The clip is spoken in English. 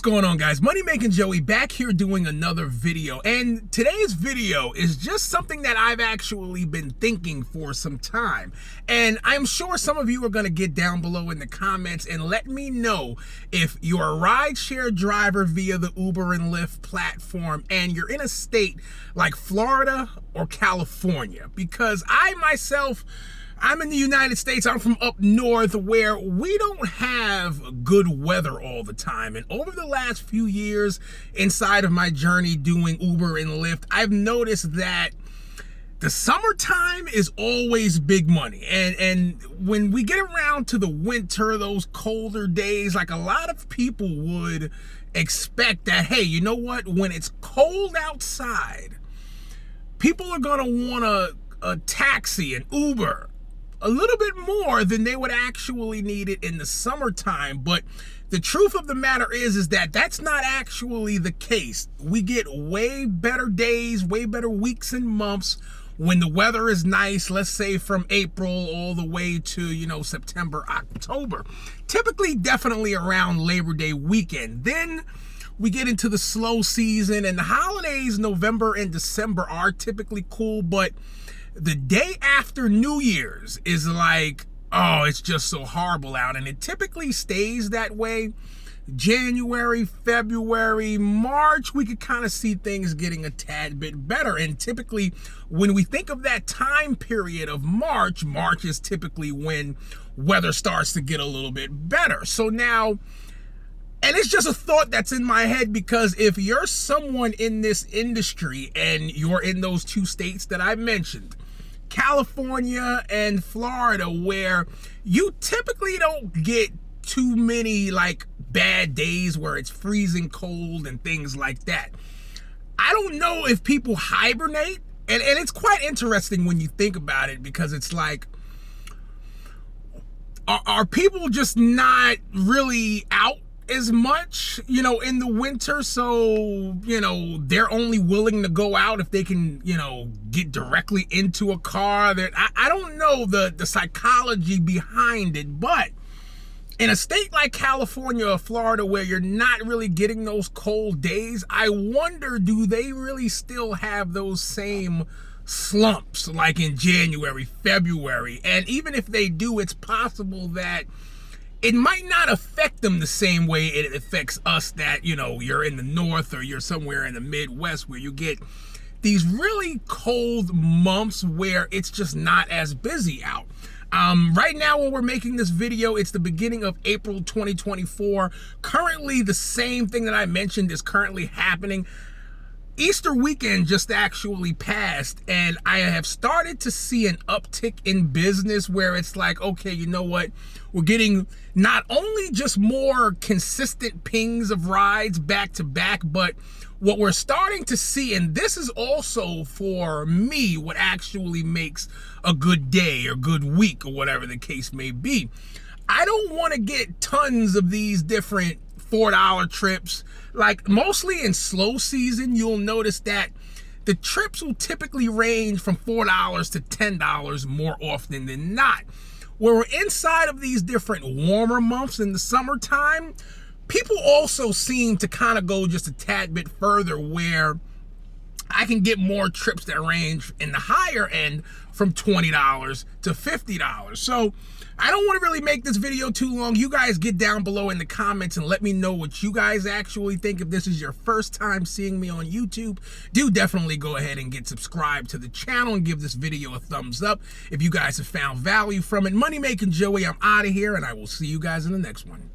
What's going on, guys? Money Making Joey back here doing another video, and today's video is just something that I've actually been thinking for some time, and I'm sure some of you are going to get down below in the comments and let me know if you're a rideshare driver via the Uber and Lyft platform and you're in a state like Florida or California, because I'm in the United States. I'm from up north where we don't have good weather all the time. And over the last few years inside of my journey doing Uber and Lyft, I've noticed that the summertime is always big money. And when we get around to the winter, those colder days, like a lot of people would expect that, hey, you know what? When it's cold outside, people are going to want a taxi, an Uber, a little bit more than they would actually need it in the summertime. But the truth of the matter is that that's not actually the case. We get way better days, way better weeks and months when the weather is nice, let's say from April all the way to, September, October. Typically, definitely around Labor Day weekend. Then we get into the slow season, and the holidays, November and December, are typically cool, but the day after New Year's is like, oh, it's just so horrible out. And it typically stays that way. January, February, March, we could kind of see things getting a tad bit better. And typically, when we think of that time period of March is typically when weather starts to get a little bit better. So now, and it's just a thought that's in my head, because if you're someone in this industry and you're in those two states that I mentioned, California and Florida, where you typically don't get too many like bad days where it's freezing cold and things like that, I don't know if people hibernate. And it's quite interesting when you think about it, because it's like, are people just not really out as much, in the winter? So, they're only willing to go out if they can, get directly into a car. That I don't know the psychology behind it, but in a state like California or Florida, where you're not really getting those cold days, I wonder, do they really still have those same slumps like in January, February? And even if they do, it's possible that it might not affect them the same way it affects us, that, you're in the north or you're somewhere in the Midwest where you get these really cold months where it's just not as busy out. Right now, when we're making this video, it's the beginning of April 2024. Currently, the same thing that I mentioned is currently happening. Easter weekend just actually passed, and I have started to see an uptick in business where it's like, okay, you know what? We're getting not only just more consistent pings of rides back to back, but what we're starting to see, and this is also for me what actually makes a good day or good week or whatever the case may be. I don't want to get tons of these different $4 trips. Like, mostly in slow season, you'll notice that the trips will typically range from $4 to $10 more often than not. Where we're inside of these different warmer months in the summertime, people also seem to kind of go just a tad bit further, where I can get more trips that range in the higher end from $20 to $50. So I don't want to really make this video too long. You guys get down below in the comments and let me know what you guys actually think. If this is your first time seeing me on YouTube, do definitely go ahead and get subscribed to the channel and give this video a thumbs up if you guys have found value from it. Money Making Joey, I'm out of here, and I will see you guys in the next one.